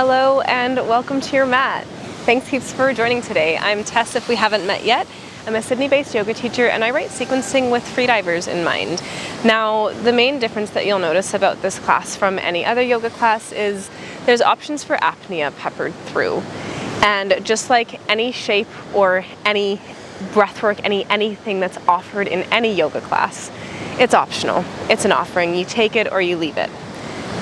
Hello and welcome to your mat. Thanks heaps for joining today. I'm Tess if we haven't met yet. I'm a Sydney-based yoga teacher and I write sequencing with freedivers in mind. Now, the main difference that you'll notice about this class from any other yoga class is there's options for apnea peppered through. And just like any shape or any breathwork, anything that's offered in any yoga class, it's optional. It's an offering. You take it or you leave it.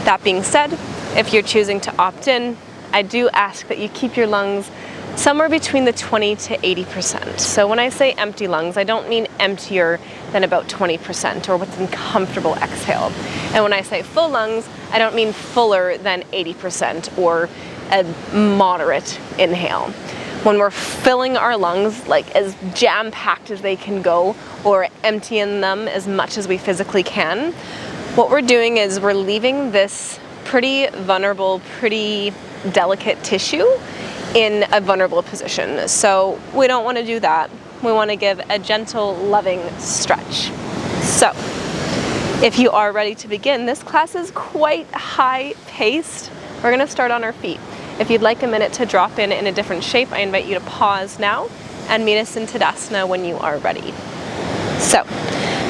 That being said, if you're choosing to opt in, I do ask that you keep your lungs somewhere between the 20 to 80%. So when I say empty lungs, I don't mean emptier than about 20% or with a comfortable exhale. And when I say full lungs, I don't mean fuller than 80% or a moderate inhale. When we're filling our lungs like as jam-packed as they can go or emptying them as much as we physically can, what we're doing is we're leaving this pretty vulnerable, pretty delicate tissue in a vulnerable position. So we don't want to do that. We want to give a gentle, loving stretch. So if you are ready to begin, this class is quite high-paced. We're going to start on our feet. If you'd like a minute to drop in a different shape, I invite you to pause now and meet us in Tadasana when you are ready. So,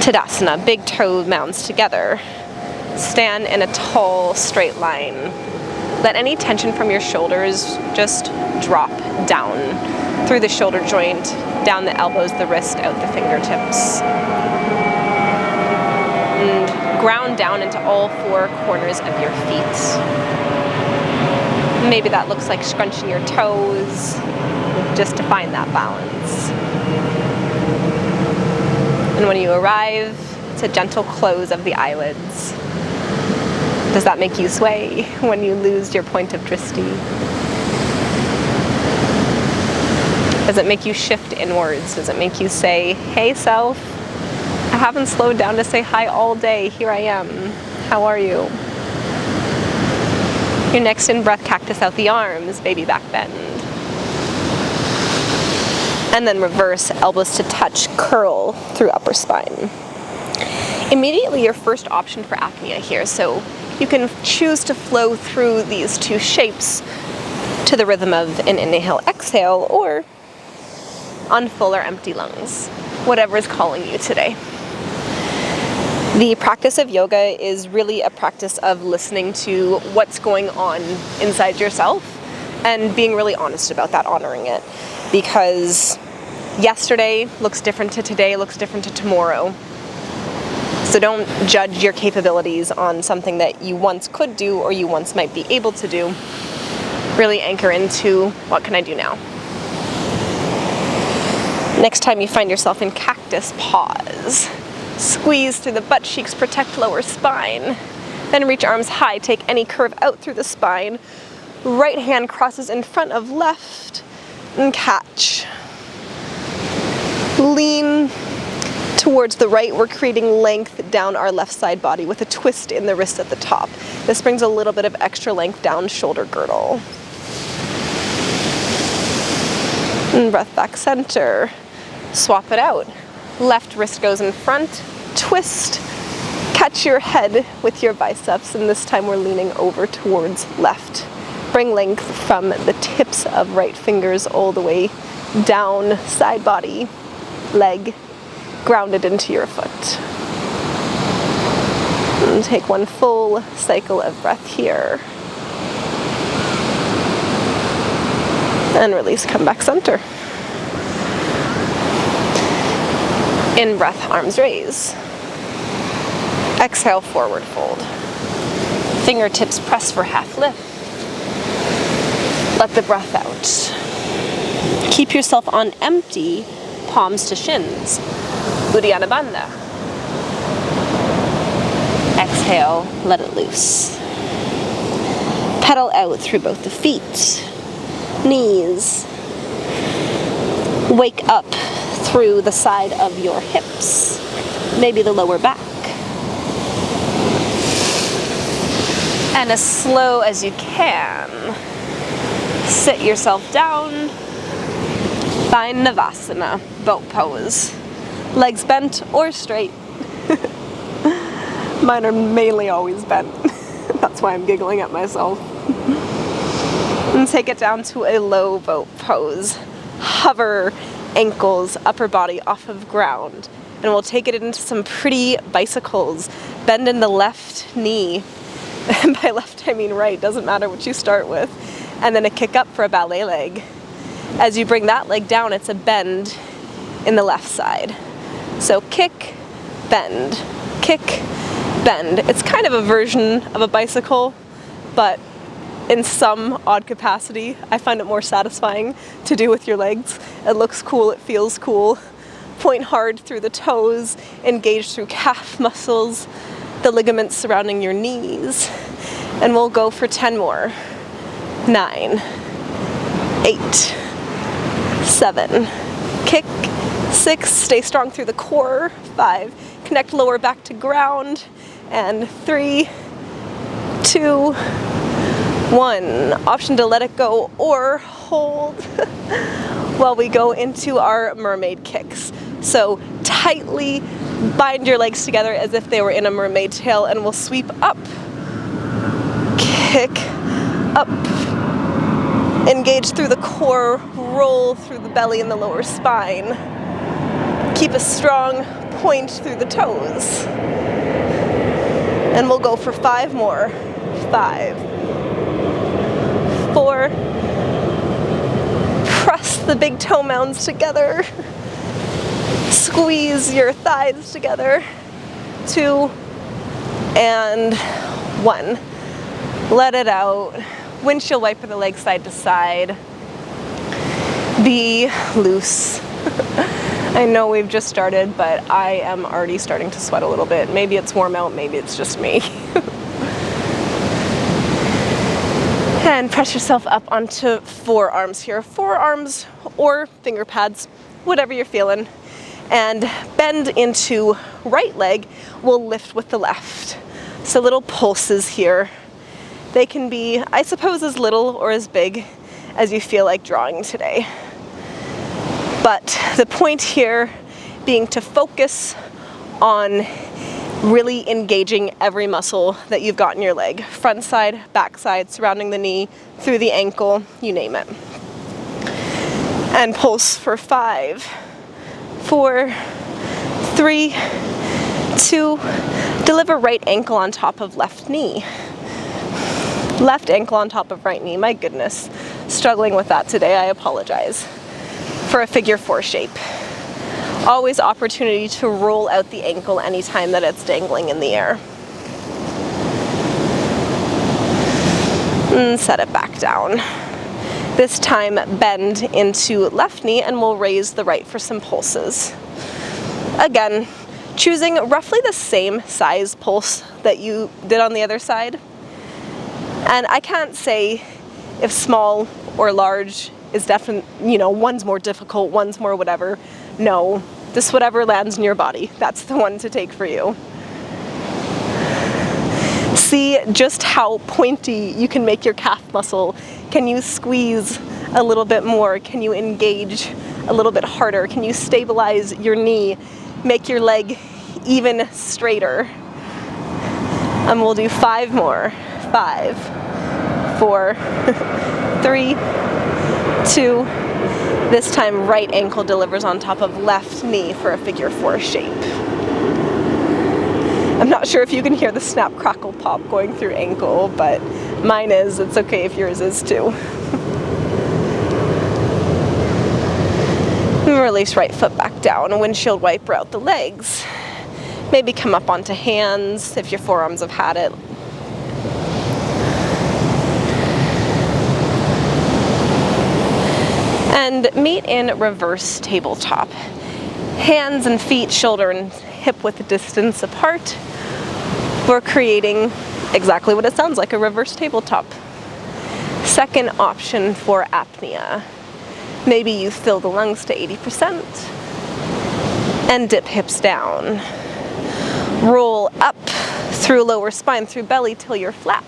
Tadasana, big toe mounds together. Stand in a tall, straight line. Let any tension from your shoulders just drop down through the shoulder joint, down the elbows, the wrist, out the fingertips. And ground down into all four corners of your feet. Maybe that looks like scrunching your toes, just to find that balance. And when you arrive, it's a gentle close of the eyelids. Does that make you sway when you lose your point of drishti? Does it make you shift inwards? Does it make you say, hey self, I haven't slowed down to say hi all day, here I am, how are you? Your next in-breath, cactus out the arms, baby back bend. And then reverse, elbows to touch, curl through upper spine. Immediately your first option for apnea here, so you can choose to flow through these two shapes to the rhythm of an inhale-exhale or on full or empty lungs, whatever is calling you today. The practice of yoga is really a practice of listening to what's going on inside yourself and being really honest about that, honoring it. Because yesterday looks different to today, looks different to tomorrow. So don't judge your capabilities on something that you once could do or you once might be able to do. Really anchor into, what can I do now? Next time you find yourself in cactus, pause. Squeeze through the butt cheeks, protect lower spine. Then reach arms high, take any curve out through the spine. Right hand crosses in front of left and catch. Lean towards the right, we're creating length down our left side body with a twist in the wrist at the top. This brings a little bit of extra length down shoulder girdle. And breath back center. Swap it out. Left wrist goes in front, twist, catch your head with your biceps, and this time we're leaning over towards left. Bring length from the tips of right fingers all the way down, side body, leg, grounded into your foot. And take one full cycle of breath here. And release, come back center. In breath, arms raise. Exhale, forward fold. Fingertips press for half lift. Let the breath out. Keep yourself on empty, palms to shins. Uddiyana Bandha. Exhale, let it loose. Pedal out through both the feet, knees. Wake up through the side of your hips, maybe the lower back. And as slow as you can, sit yourself down. Find Navasana, boat pose. Legs bent or straight. Mine are mainly always bent. That's why I'm giggling at myself. and take it down to a low boat pose. Hover ankles, upper body off of ground. And we'll take it into some pretty bicycles. Bend in the left knee. And by left I mean right, doesn't matter what you start with. And then a kick up for a ballet leg. As you bring that leg down, it's a bend in the left side. So kick, bend, kick, bend. It's kind of a version of a bicycle, but in some odd capacity, I find it more satisfying to do with your legs. It looks cool, it feels cool. Point hard through the toes, engage through calf muscles, the ligaments surrounding your knees. And we'll go for 10 more. 9, 8, 7, kick, 6, stay strong through the core, 5, connect lower back to ground, and 3, 2, 1. Option to let it go or hold while we go into our mermaid kicks. So tightly bind your legs together as if they were in a mermaid tail, and we'll sweep up, kick, up, engage through the core, roll through the belly and the lower spine. Keep a strong point through the toes. And we'll go for 5 more. 5, 4, press the big toe mounds together. Squeeze your thighs together. 2, and 1. Let it out. Windshield wiper the legs side to side. Be loose. I know we've just started, but I am already starting to sweat a little bit. Maybe it's warm out, maybe it's just me. And press yourself up onto forearms here. Forearms or finger pads, whatever you're feeling. And bend into right leg. We'll lift with the left. So little pulses here. They can be, I suppose, as little or as big as you feel like drawing today. But the point here being to focus on really engaging every muscle that you've got in your leg. Front side, back side, surrounding the knee, through the ankle, you name it. And pulse for 5, 4, 3, 2, deliver right ankle on top of left knee. Left ankle on top of right knee, my goodness. Struggling with that today, I apologize. For a figure 4 shape. Always opportunity to roll out the ankle anytime that it's dangling in the air. And set it back down. This time bend into left knee and we'll raise the right for some pulses. Again, choosing roughly the same size pulse that you did on the other side. And I can't say if small or large is definitely, one's more difficult, one's more whatever. No, just whatever lands in your body, that's the one to take for you. See just how pointy you can make your calf muscle. Can you squeeze a little bit more? Can you engage a little bit harder? Can you stabilize your knee? Make your leg even straighter. And we'll do 5 more. 5, 4, 3, 2. This time right ankle delivers on top of left knee for a figure 4 shape. I'm not sure if you can hear the snap, crackle, pop going through ankle, but mine is. It's okay if yours is too. Release right foot back down, windshield wiper out the legs. Maybe come up onto hands if your forearms have had it. And meet in reverse tabletop. Hands and feet, shoulder and hip width distance apart. We're creating exactly what it sounds like, a reverse tabletop. Second option for apnea. Maybe you fill the lungs to 80% and dip hips down. Roll up through lower spine, through belly till you're flat.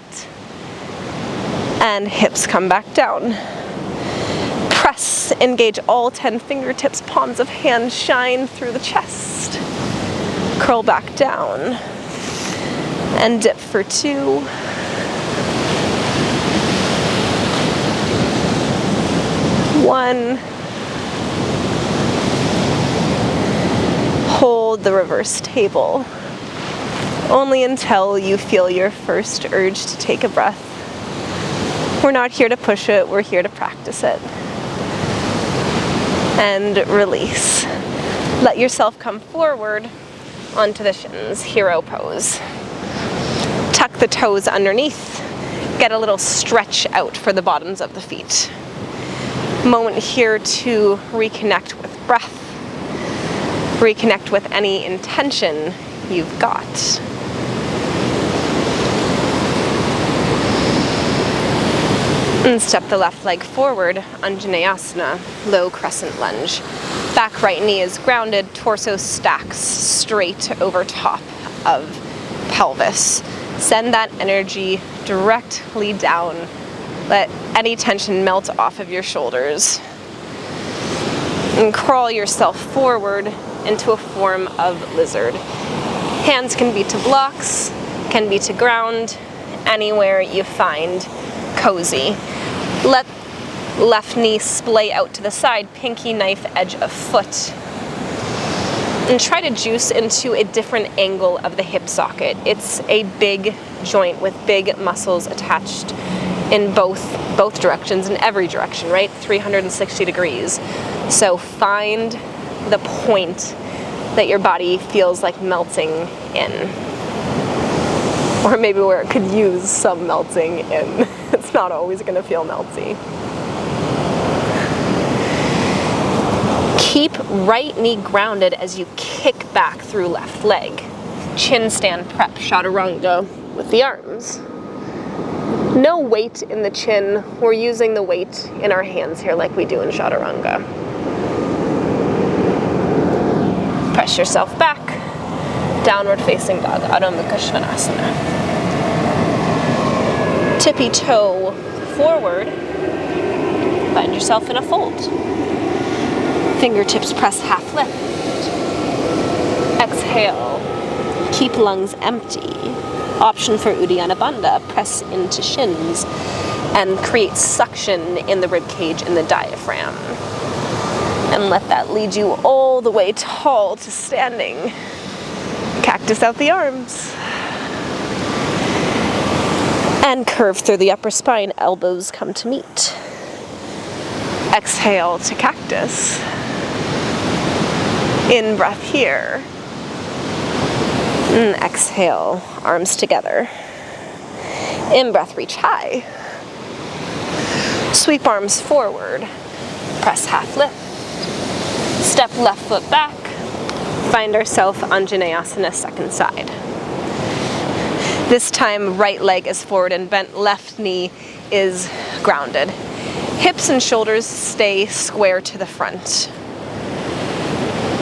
And hips come back down. Press, engage all 10 fingertips, palms of hands shine through the chest. Curl back down. And dip for 2. 1. Hold the reverse table, only until you feel your first urge to take a breath. We're not here to push it, we're here to practice it. And release. Let yourself come forward onto the shins, hero pose. Tuck the toes underneath. Get a little stretch out for the bottoms of the feet. Moment here to reconnect with breath. Reconnect with any intention you've got. And step the left leg forward, Anjaneyasana, low crescent lunge. Back right knee is grounded, torso stacks straight over top of pelvis. Send that energy directly down. Let any tension melt off of your shoulders. And crawl yourself forward into a form of lizard. Hands can be to blocks, can be to ground, anywhere you find cozy. Let left knee splay out to the side, pinky knife edge of foot. And try to juice into a different angle of the hip socket. It's a big joint with big muscles attached in both directions, in every direction, right? 360 degrees. So find the point that your body feels like melting in. Or maybe where it could use some melting in. It's not always gonna feel melty. Keep right knee grounded as you kick back through left leg. Chin stand prep, chaturanga with the arms. No weight in the chin. We're using the weight in our hands here like we do in chaturanga. Press yourself back. Downward facing dog, Adho Mukha Svanasana. Tippy toe forward. Find yourself in a fold. Fingertips press half lift. Exhale. Keep lungs empty. Option for Uddiyana Bandha. Press into shins and create suction in the rib cage and the diaphragm. And let that lead you all the way tall to standing. Cactus out the arms. And curve through the upper spine, elbows come to meet. Exhale to cactus. In breath here. And exhale, arms together. In breath, reach high. Sweep arms forward. Press half lift. Step left foot back. Find ourselves Anjaneyasana, second side. This time, right leg is forward and bent, left knee is grounded. Hips and shoulders stay square to the front.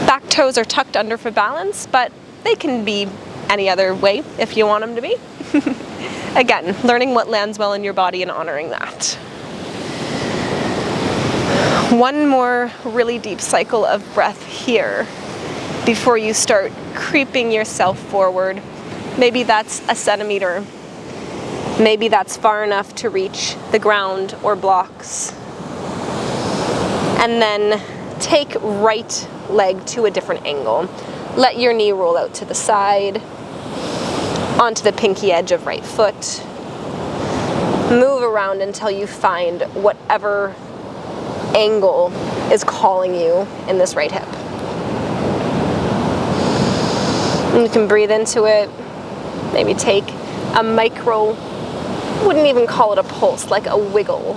Back toes are tucked under for balance, but they can be any other way if you want them to be. Again, learning what lands well in your body and honoring that. One more really deep cycle of breath here before you start creeping yourself forward. Maybe that's a centimeter. Maybe that's far enough to reach the ground or blocks. And then take right leg to a different angle. Let your knee roll out to the side, onto the pinky edge of right foot. Move around until you find whatever angle is calling you in this right hip. And you can breathe into it. Maybe take a micro, wouldn't even call it a pulse, like a wiggle.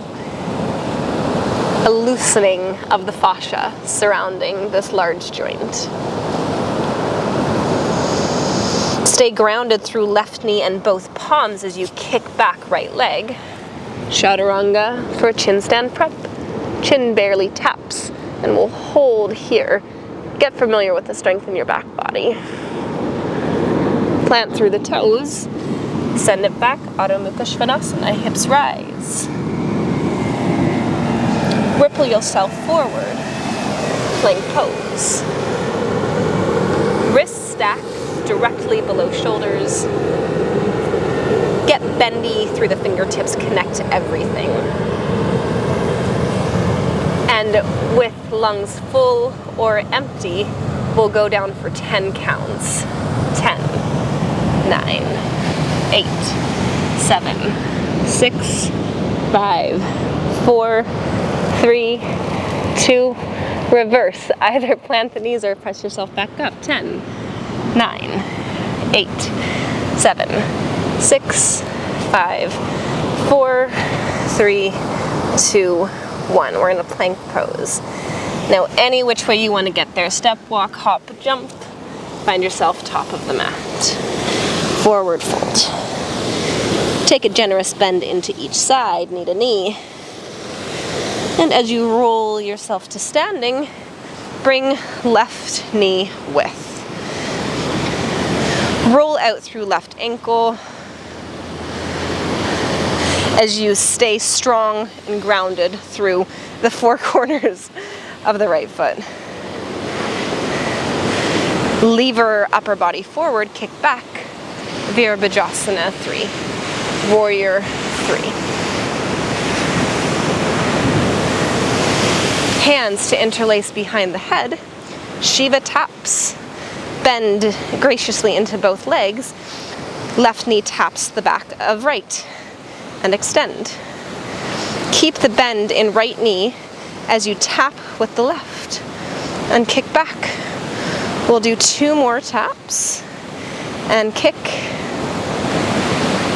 A loosening of the fascia surrounding this large joint. Stay grounded through left knee and both palms as you kick back right leg. Chaturanga for a chin stand prep. Chin barely taps, and we'll hold here. Get familiar with the strength in your back body. Plant through the toes. Send it back, Adho Mukha Svanasana, hips rise. Ripple yourself forward, plank pose. Wrists stack directly below shoulders. Get bendy through the fingertips, connect to everything. And lungs full or empty, we'll go down for 10 counts. 10, 9, 8, 7, 6, 5, 4, 3, 2, reverse. Either plant the knees or press yourself back up. 10, 9, 8, 7, 6, 5, 4, 3, 2, 1. We're in a plank pose. Now, any which way you want to get there, step, walk, hop, jump, find yourself top of the mat. Forward fold. Take a generous bend into each side, knee to knee. And as you roll yourself to standing, bring left knee width. Roll out through left ankle as you stay strong and grounded through the four corners of the right foot. Lever upper body forward, kick back. Virabhadrasana 3. Warrior 3. Hands to interlace behind the head. Shiva taps. Bend graciously into both legs. Left knee taps the back of right. And extend. Keep the bend in right knee as you tap with the left. And kick back. We'll do 2 more taps. And kick.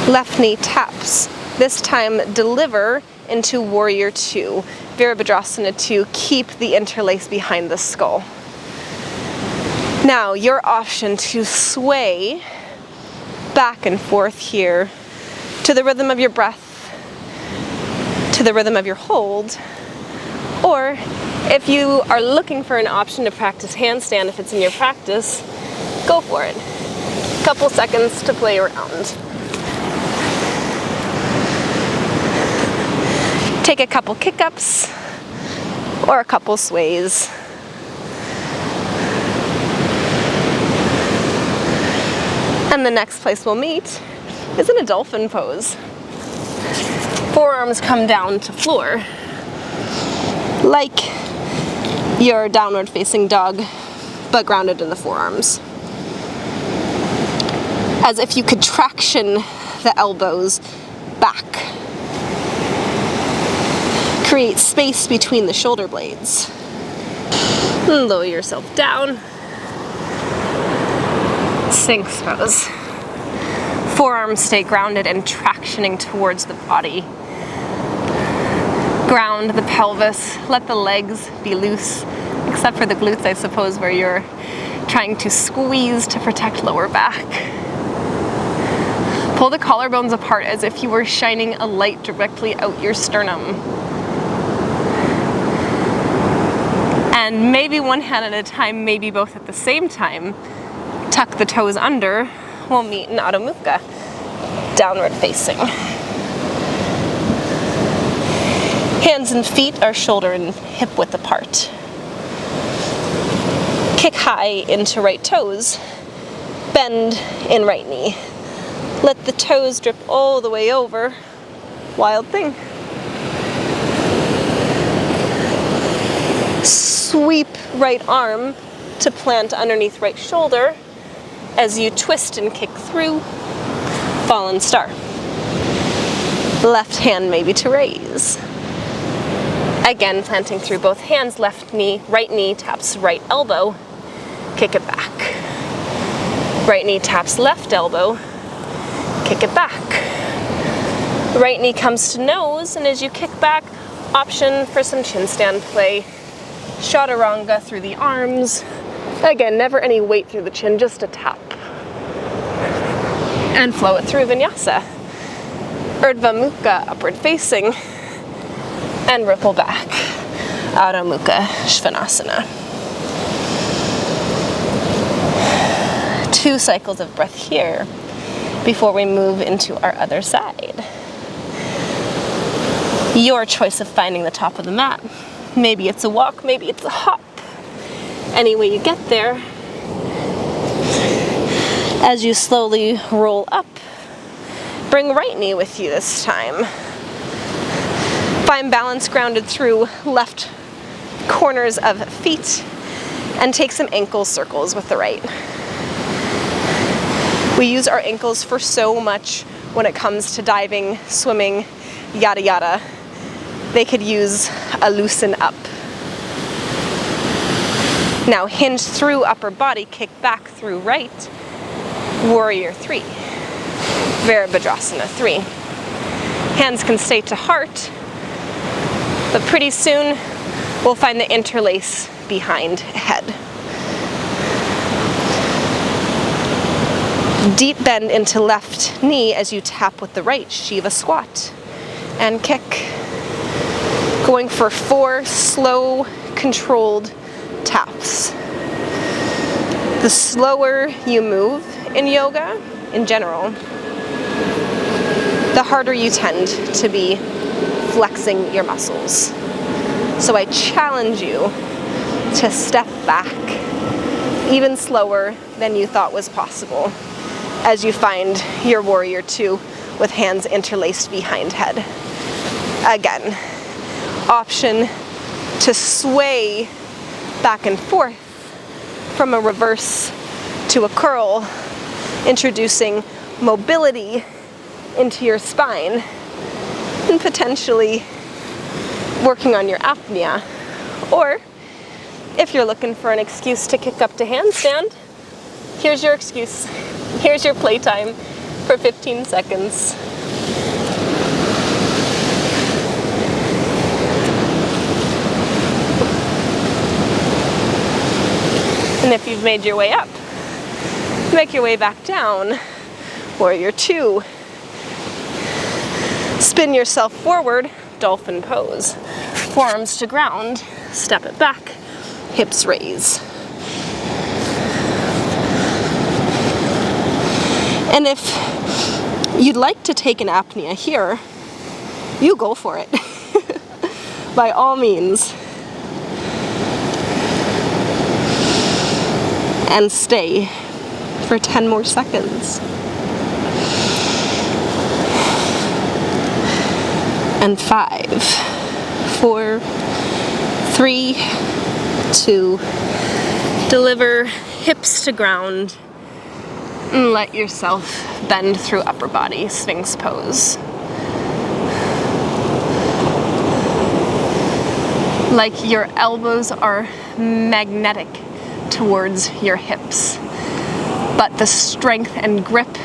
Left knee taps. This time deliver into Warrior 2. Virabhadrasana 2. Keep the interlace behind the skull. Now, your option to sway back and forth here to the rhythm of your breath, to the rhythm of your hold, or if you are looking for an option to practice handstand, if it's in your practice, go for it. Couple seconds to play around. Take a couple kick-ups or a couple sways. And the next place we'll meet is in a dolphin pose. Forearms come down to floor, like your downward facing dog, but grounded in the forearms. As if you could traction the elbows back. Create space between the shoulder blades. And lower yourself down. Sphinx pose. Forearms stay grounded and tractioning towards the body. Ground the pelvis, let the legs be loose, except for the glutes, I suppose, where you're trying to squeeze to protect lower back. Pull the collarbones apart as if you were shining a light directly out your sternum. And maybe one hand at a time, maybe both at the same time. Tuck the toes under. We'll meet in Adho Mukha, downward facing. Hands and feet are shoulder and hip width apart. Kick high into right toes. Bend in right knee. Let the toes drip all the way over. Wild thing. Sweep right arm to plant underneath right shoulder as you twist and kick through. Fallen star. Left hand maybe to raise. Again, planting through both hands, left knee, right knee taps right elbow, kick it back. Right knee taps left elbow, kick it back. Right knee comes to nose, and as you kick back, option for some chin stand play. Chaturanga through the arms. Again, never any weight through the chin, just a tap. And flow it through vinyasa. Urdhva Mukha, upward facing. And ripple back. Adho Mukha, Svanasana. 2 cycles of breath here before we move into our other side. Your choice of finding the top of the mat. Maybe it's a walk, maybe it's a hop. Any way you get there. As you slowly roll up, bring right knee with you this time. Find balance grounded through left corners of feet, and take some ankle circles with the right. We use our ankles for so much when it comes to diving, swimming, yada yada. They could use a loosen up. Now hinge through upper body, kick back through right, warrior 3, Virabhadrasana 3. Hands can stay to heart, but pretty soon we'll find the interlace behind head. Deep bend into left knee as you tap with the right, Shiva squat, and kick. Going for 4 slow, controlled taps. The slower you move in yoga, in general, the harder you tend to be flexing your muscles. So I challenge you to step back even slower than you thought was possible as you find your warrior 2 with hands interlaced behind head. Again, option to sway back and forth from a reverse to a curl, introducing mobility into your spine and potentially working on your apnea. Or if you're looking for an excuse to kick up to handstand, here's your excuse. Here's your playtime for 15 seconds. And if you've made your way up, make your way back down. Warrior 2. Spin yourself forward, dolphin pose. Forearms to ground, step it back, hips raise. And if you'd like to take an apnea here, you go for it. By all means. And stay for 10 more seconds. And 5, 4, 3, 2, deliver hips to ground, and let yourself bend through upper body, Sphinx pose. Like your elbows are magnetic towards your hips, but the strength and grip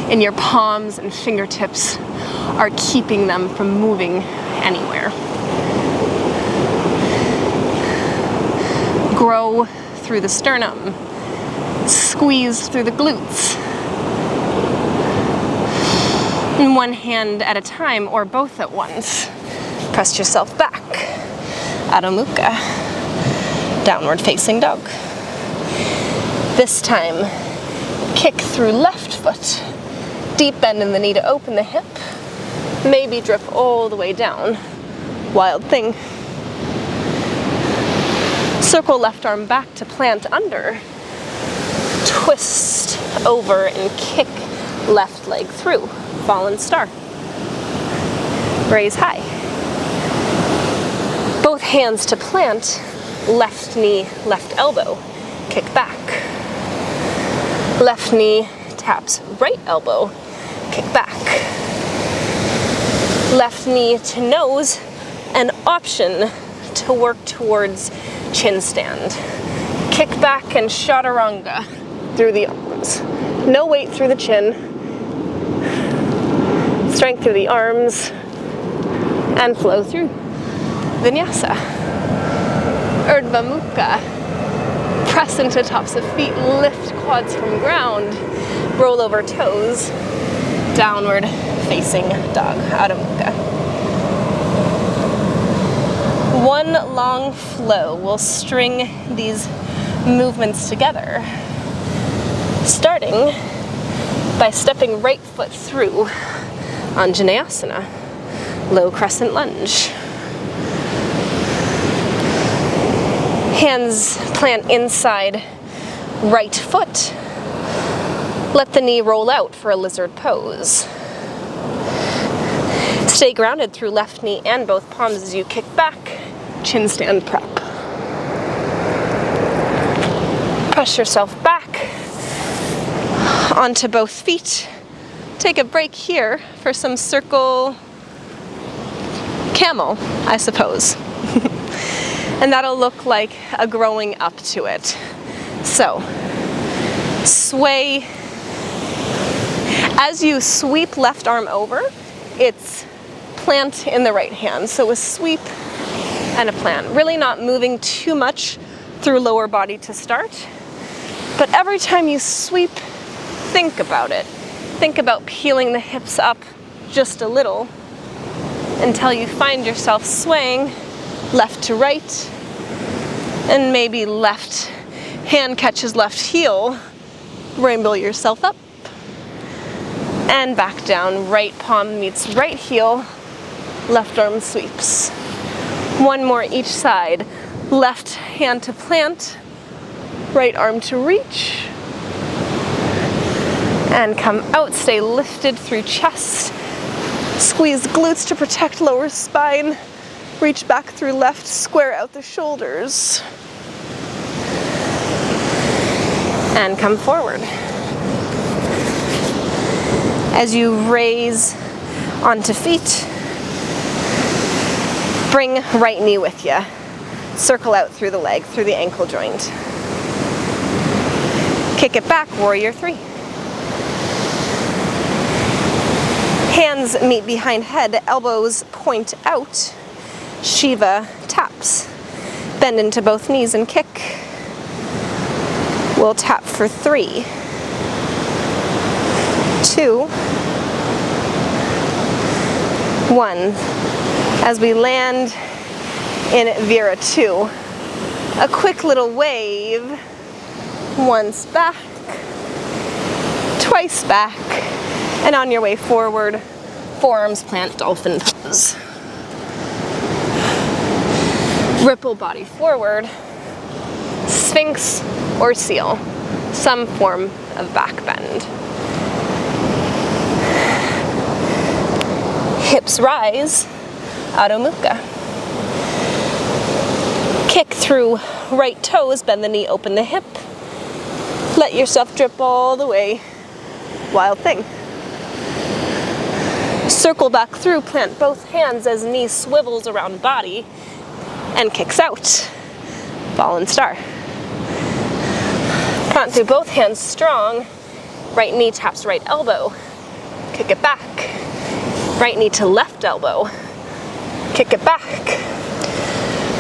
in your palms and fingertips are keeping them from moving anywhere. Grow through the sternum, squeeze through the glutes. And one hand at a time or both at once. Press yourself back. Adho Mukha. Downward facing dog. This time, kick through left foot. Deep bend in the knee to open the hip. Maybe drip all the way down. Wild thing. Circle left arm back to plant under. Twist over and kick left leg through. Fallen star. Raise high. Both hands to plant. Left knee, left elbow. Kick back. Left knee taps right elbow. Kick back. Left knee to nose. An option to work towards chin stand. Kick back and chaturanga through the arms. No weight through the chin. Strength through the arms. And flow through. Vinyasa. Urdhva Mukha. Press into tops of feet, lift quads from ground. Roll over toes. Downward facing dog. Adho Mukha. One long flow. We'll string these movements together. Starting by stepping right foot through Anjaneyasana, low crescent lunge. Hands plant inside right foot. Let the knee roll out for a lizard pose. Stay grounded through left knee and both palms as you kick back, chin stand prep. Press yourself back onto both feet. Take a break here for some circle camel, I suppose. And that'll look like a growing up to it. So, sway. As you sweep left arm over, it's plant in the right hand. So a sweep and a plant. Really not moving too much through lower body to start. But every time you sweep, think about it. Think about peeling the hips up just a little until you find yourself swaying left to right, and maybe left hand catches left heel, rainbow yourself up, and back down. Right palm meets right heel, left arm sweeps. One more each side. Left hand to plant, right arm to reach, and come out. Stay lifted through chest. Squeeze glutes to protect lower spine. Reach back through left, square out the shoulders. And come forward. As you raise onto feet, bring right knee with you. Circle out through the leg, through the ankle joint. Kick it back, warrior three. Hands meet behind head, elbows point out. Shiva taps. Bend into both knees and kick. We'll tap for 3, 2, 1. As we land in Vira 2, a quick little wave. Once back, twice back, and on your way forward, forearms plant dolphin pose. Ripple body forward, Sphinx or seal, some form of back bend. Hips rise, Adho Mukha. Kick through right toes, bend the knee, open the hip. Let yourself drip all the way, wild thing. Circle back through, plant both hands as knee swivels around body and kicks out. Fallen star. Plant through both hands strong. Right knee taps right elbow. Kick it back. Right knee to left elbow. Kick it back.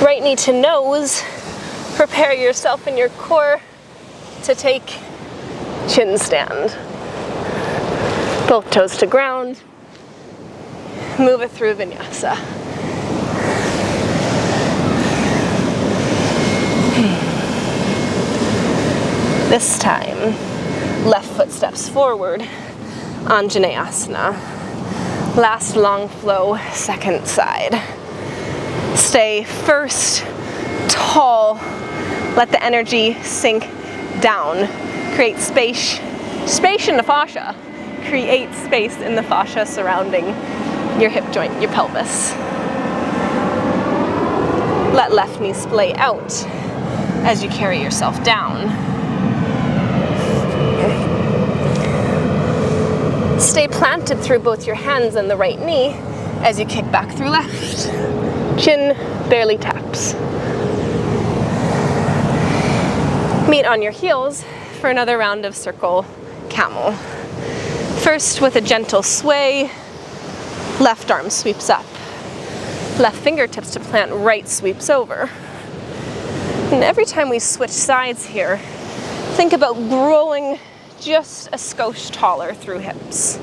Right knee to nose. Prepare yourself in your core to take chin stand. Both toes to ground. Move it through vinyasa. This time, left foot steps forward, Anjaneyasana. Last long flow, second side. Stay first tall. Let the energy sink down. Create space in the fascia. Create space in the fascia surrounding your hip joint, your pelvis. Let left knee splay out as you carry yourself down. Stay planted through both your hands and the right knee as you kick back through left. Chin barely taps. Meet on your heels for another round of circle camel. First, with a gentle sway, left arm sweeps up. Left fingertips to plant, right sweeps over. And every time we switch sides here, think about growing just a skosh taller through hips.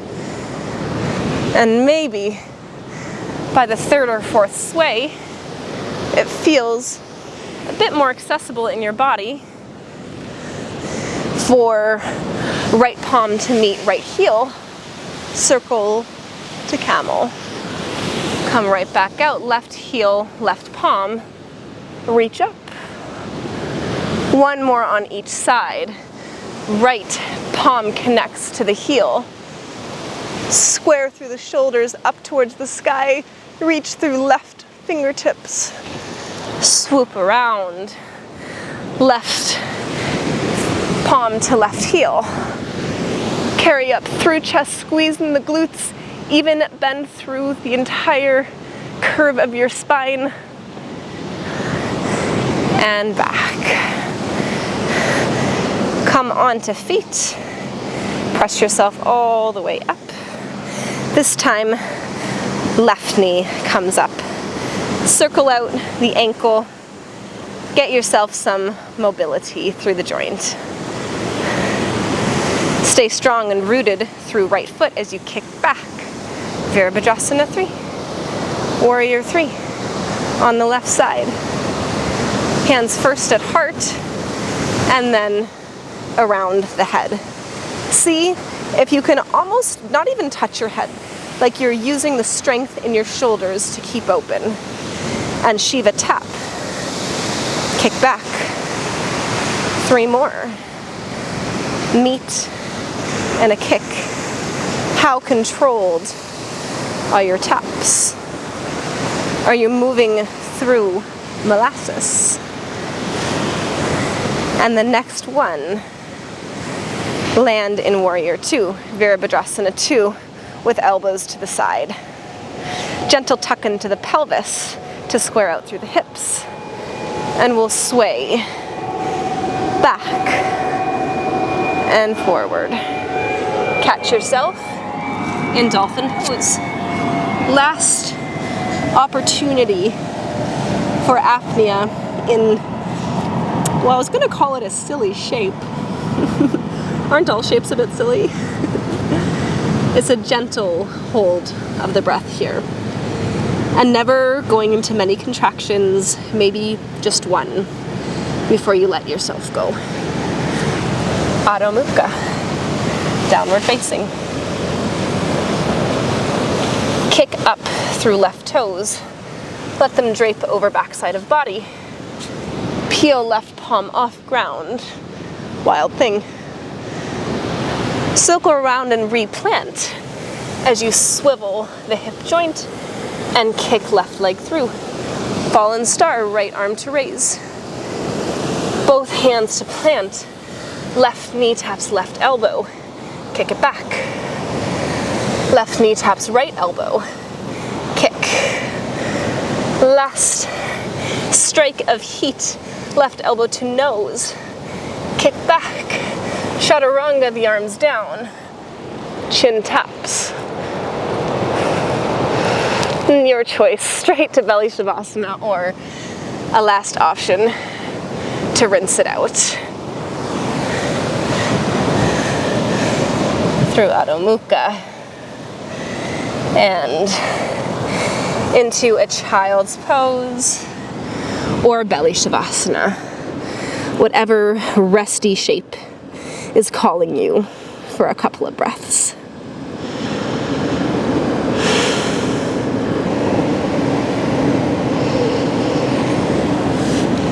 And maybe by the third or fourth sway, it feels a bit more accessible in your body for right palm to meet right heel, circle to camel. Come right back out, left heel, left palm, reach up. One more on each side. Right palm connects to the heel. Square through the shoulders, up towards the sky. Reach through left fingertips. Swoop around. Left Palm to left heel. Carry up through chest, squeezing the glutes, even bend through the entire curve of your spine. And back. Come onto feet. Press yourself all the way up. This time, left knee comes up. Circle out the ankle. Get yourself some mobility through the joint. Stay strong and rooted through right foot as you kick back. Virabhadrasana 3. Warrior 3 on the left side. Hands first at heart and then around the head. See if you can almost not even touch your head, like you're using the strength in your shoulders to keep open. And Shiva tap. Kick back. 3 more. Meet and a kick. How controlled are your taps? Are you moving through molasses? And the next one, land in Warrior 2, Virabhadrasana 2, with elbows to the side. Gentle tuck into the pelvis to square out through the hips. And we'll sway back and forward. Catch yourself in dolphin pose. Last opportunity for apnea in, well, I was going to call it a silly shape. Aren't all shapes a bit silly? It's a gentle hold of the breath here. And never going into many contractions, maybe just one, before you let yourself go. Adho Mukha, downward facing. Kick up through left toes. Let them drape over backside of body. Peel left palm off ground. Wild thing. Circle around and replant as you swivel the hip joint and kick left leg through. Fallen star, right arm to raise. Both hands to plant. Left knee taps left elbow. Kick it back. Left knee taps right elbow. Kick. Last strike of heat. Left elbow to nose. Kick back. Chaturanga, the arms down. Chin taps. Your choice, straight to belly shavasana or a last option to rinse it out. Through Adho Mukha and into a child's pose or belly shavasana. Whatever resty shape is calling you for a couple of breaths.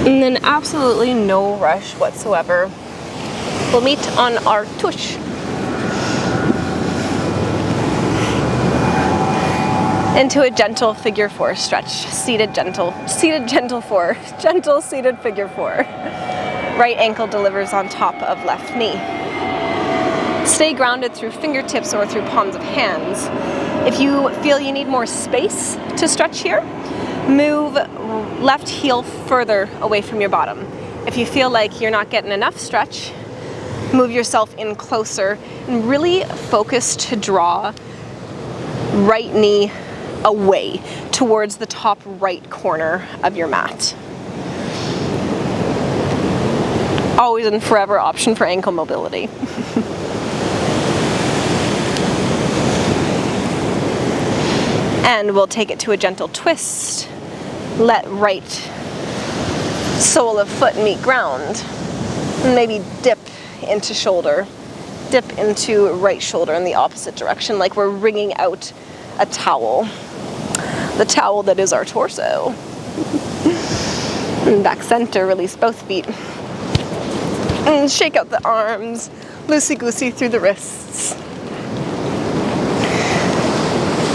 And then absolutely no rush whatsoever. We'll meet on our tush. Into a gentle figure 4 stretch. Seated gentle 4. Gentle seated figure 4. Right ankle delivers on top of left knee. Stay grounded through fingertips or through palms of hands. If you feel you need more space to stretch here, move left heel further away from your bottom. If you feel like you're not getting enough stretch, move yourself in closer and really focus to draw right knee away towards the top right corner of your mat. Always and forever option for ankle mobility. And we'll take it to a gentle twist. Let right sole of foot meet ground. Maybe dip into shoulder. Dip into right shoulder in the opposite direction, like we're wringing out a towel. The towel that is our torso. And back center, release both feet. And shake out the arms, loosey-goosey through the wrists.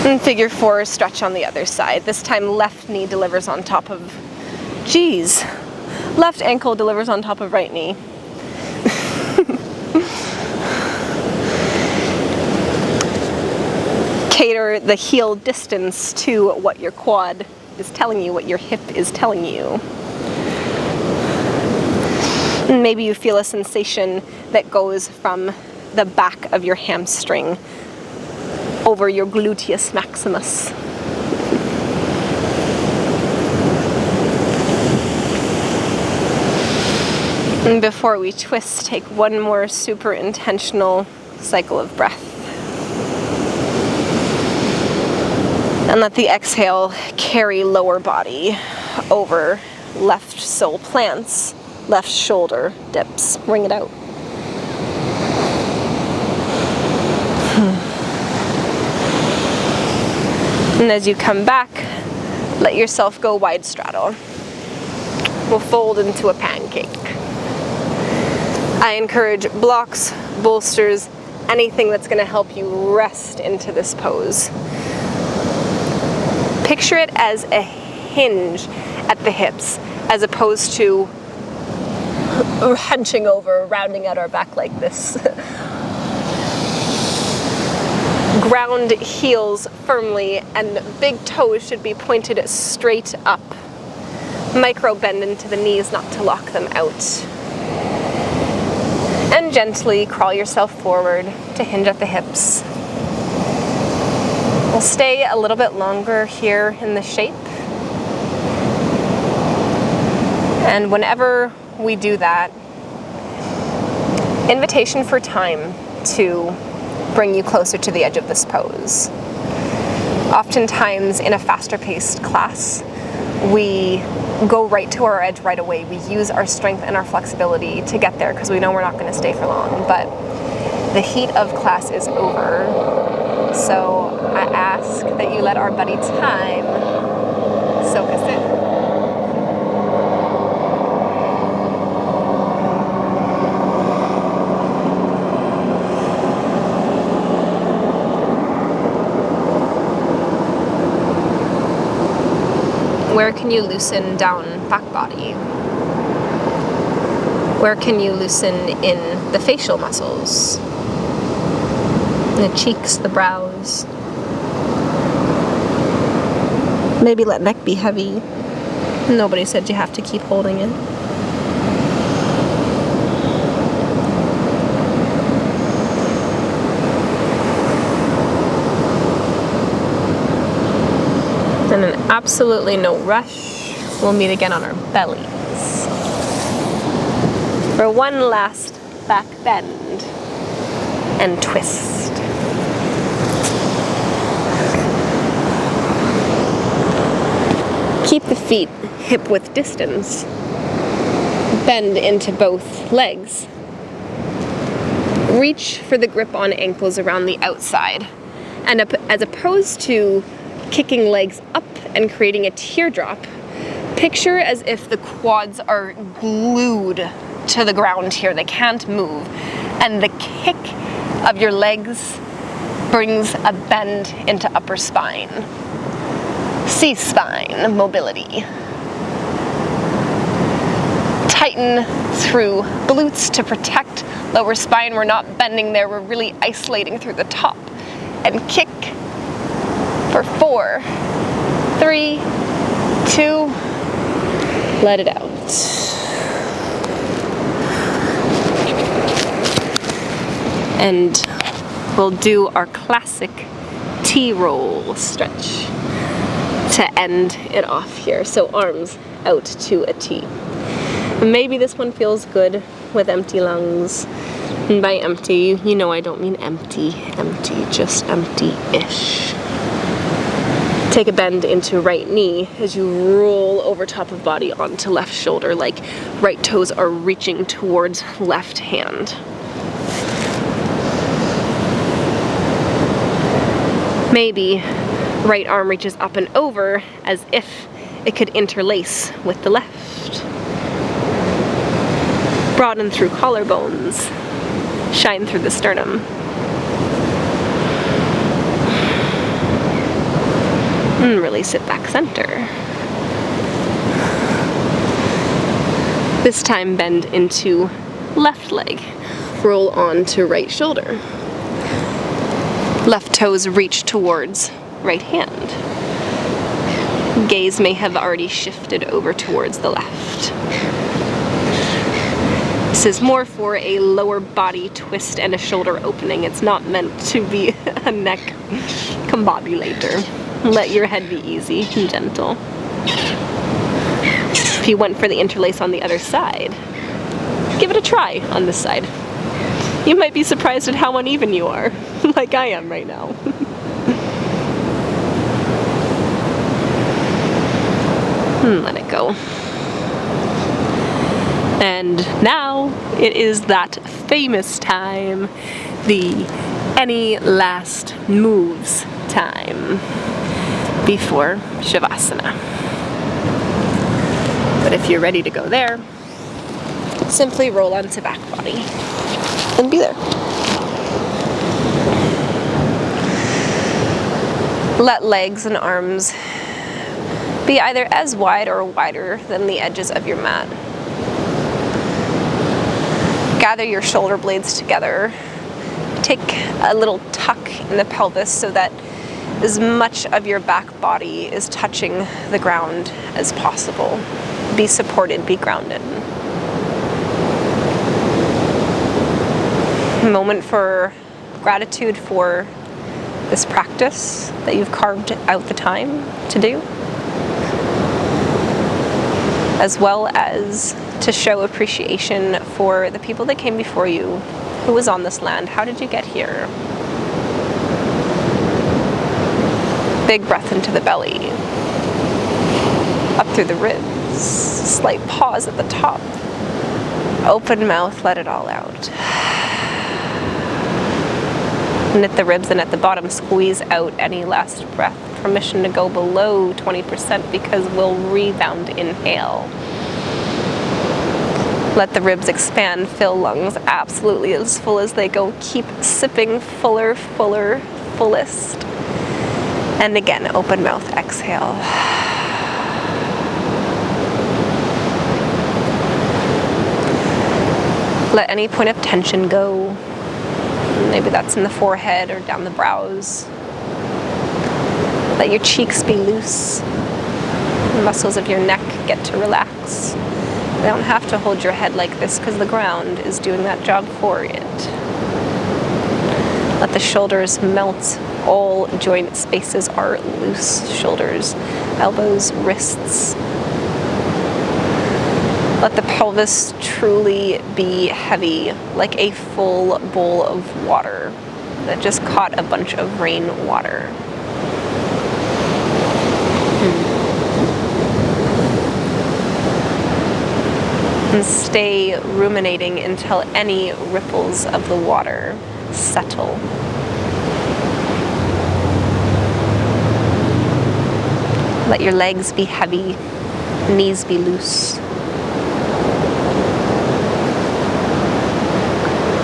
And figure 4, stretch on the other side. This time left knee delivers on top of, left ankle delivers on top of right knee. Cater the heel distance to what your quad is telling you, what your hip is telling you. And maybe you feel a sensation that goes from the back of your hamstring over your gluteus maximus. And before we twist, take one more super intentional cycle of breath. And let the exhale carry lower body over left sole plants, left shoulder dips. Bring it out. And as you come back, let yourself go wide straddle. We'll fold into a pancake. I encourage blocks, bolsters, anything that's going to help you rest into this pose. Picture it as a hinge at the hips, as opposed to hunching over, rounding out our back like this. Ground heels firmly, and big toes should be pointed straight up. Micro bend into the knees, not to lock them out. And gently crawl yourself forward to hinge at the hips. We'll stay a little bit longer here in the shape. And whenever we do that, invitation for time to bring you closer to the edge of this pose. Oftentimes in a faster paced class, we go right to our edge right away. We use our strength and our flexibility to get there because we know we're not going to stay for long. But the heat of class is over. So I ask that you let our buddy time soak us in. Where can you loosen down back body? Where can you loosen in the facial muscles? The cheeks, the brows. Maybe let neck be heavy. Nobody said you have to keep holding it. And then absolutely no rush. We'll meet again on our bellies. For one last back bend and twist. Keep the feet hip width distance. Bend into both legs. Reach for the grip on ankles around the outside. And as opposed to kicking legs up and creating a teardrop, picture as if the quads are glued to the ground here. They can't move. And the kick of your legs brings a bend into upper spine. C-spine mobility. Tighten through glutes to protect lower spine. We're not bending there. We're really isolating through the top. And kick for 4, 3, 2, let it out. And we'll do our classic T-roll stretch to end it off here. So arms out to a T. Maybe this one feels good with empty lungs. And by empty, you know I don't mean empty, just empty-ish. Take a bend into right knee as you roll over top of body onto left shoulder, like right toes are reaching towards left hand. Maybe right arm reaches up and over as if it could interlace with the left. Broaden through collarbones. Shine through the sternum. And really sit back center. This time bend into left leg. Roll on to right shoulder. Left toes reach towards right hand. Gaze may have already shifted over towards the left. This is more for a lower body twist and a shoulder opening. It's not meant to be a neck combobulator. Let your head be easy and gentle. If you went for the interlace on the other side, give it a try on this side. You might be surprised at how uneven you are, like I am right now. Let it go. And now it is that famous time, the any last moves time before Shavasana. But if you're ready to go there, simply roll onto back body and be there. Let legs and arms be either as wide or wider than the edges of your mat. Gather your shoulder blades together. Take a little tuck in the pelvis so that as much of your back body is touching the ground as possible. Be supported, be grounded. Moment for gratitude for this practice that you've carved out the time to do, as well as to show appreciation for the people that came before you, who was on this land. How did you get here? Big breath into the belly, up through the ribs, slight pause at the top, open mouth, let it all out. And at the ribs and at the bottom, squeeze out any last breath. Permission to go below 20% because we'll rebound, inhale. Let the ribs expand, fill lungs absolutely as full as they go. Keep sipping fuller, fuller, fullest. And again, open mouth, exhale. Let any point of tension go. Maybe that's in the forehead or down the brows. Let your cheeks be loose. The muscles of your neck get to relax. You don't have to hold your head like this because the ground is doing that job for it. Let the shoulders melt. All joint spaces are loose. Shoulders, elbows, wrists. Let the pelvis truly be heavy, like a full bowl of water that just caught a bunch of rain water. And stay ruminating until any ripples of the water settle. Let your legs be heavy, knees be loose.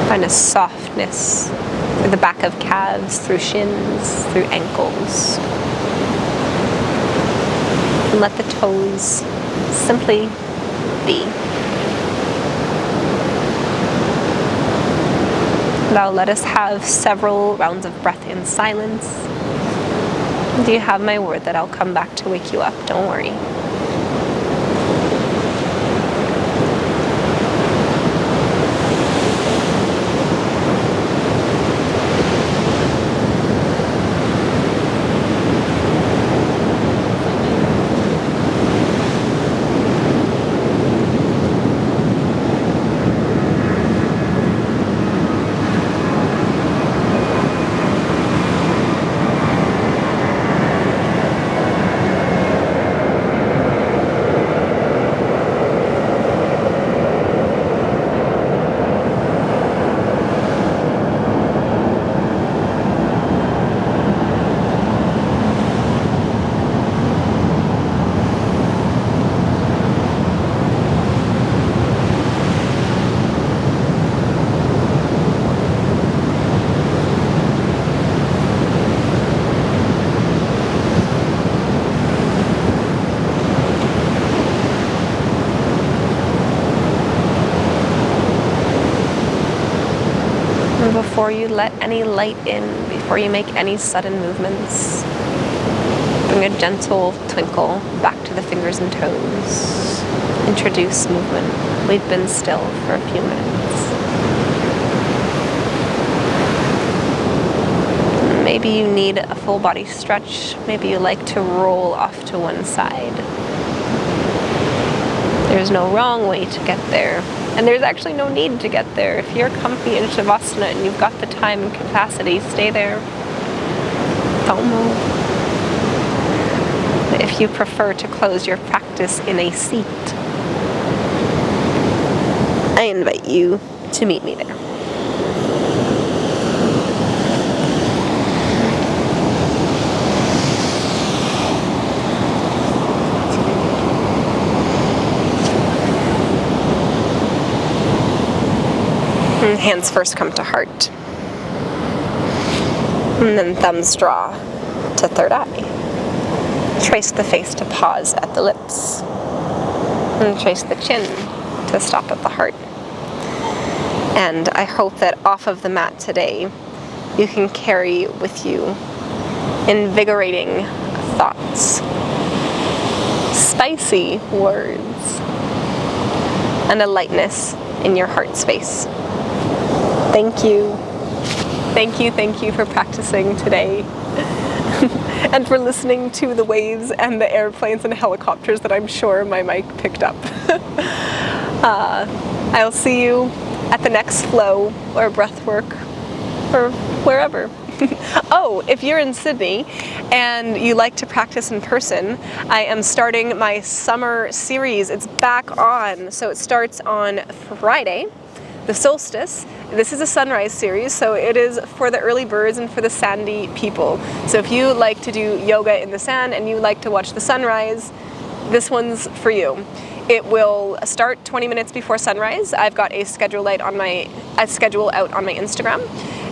Find a softness through the back of calves, through shins, through ankles. And let the toes simply be. Now let us have several rounds of breath in silence. Do you have my word that I'll come back to wake you up? Don't worry. before you let any light in, before you make any sudden movements. Bring a gentle twinkle back to the fingers and toes. Introduce movement. We've been still for a few minutes. Maybe you need a full body stretch. Maybe you like to roll off to one side. There's no wrong way to get there. And there's actually no need to get there. If you're comfy in Shavasana and you've got the time and capacity, stay there. Don't move. If you prefer to close your practice in a seat, I invite you to meet me there. And hands first come to heart. And then thumbs draw to third eye. Trace the face to pause at the lips. And trace the chin to stop at the heart. And I hope that off of the mat today, you can carry with you invigorating thoughts, spicy words, and a lightness in your heart space. Thank you. Thank you, thank you for practicing today. And for listening to the waves and the airplanes and helicopters that I'm sure my mic picked up. I'll see you at the next flow or breath work or wherever. Oh, if you're in Sydney and you like to practice in person, I am starting my summer series. It's back on. So it starts on Friday, the solstice. This is a sunrise series, so it is for the early birds and for the sandy people. So if you like to do yoga in the sand and you like to watch the sunrise, this one's for you. It will start 20 minutes before sunrise. I've got a schedule out on my Instagram,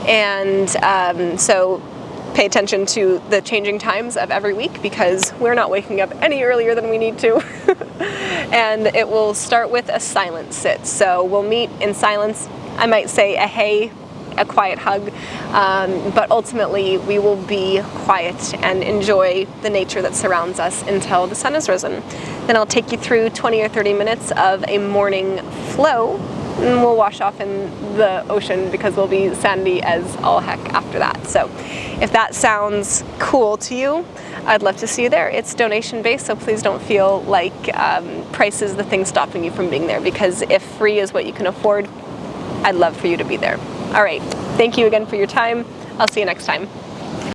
and so pay attention to the changing times of every week because we're not waking up any earlier than we need to. And it will start with a silent sit. So we'll meet in silence. I might say a hey, a quiet hug, but ultimately we will be quiet and enjoy the nature that surrounds us until the sun has risen. Then I'll take you through 20 or 30 minutes of a morning flow, and we'll wash off in the ocean because we'll be sandy as all heck after that. So if that sounds cool to you, I'd love to see you there. It's donation based, so please don't feel like price is the thing stopping you from being there, because if free is what you can afford, I'd love for you to be there. All right, thank you again for your time. I'll see you next time.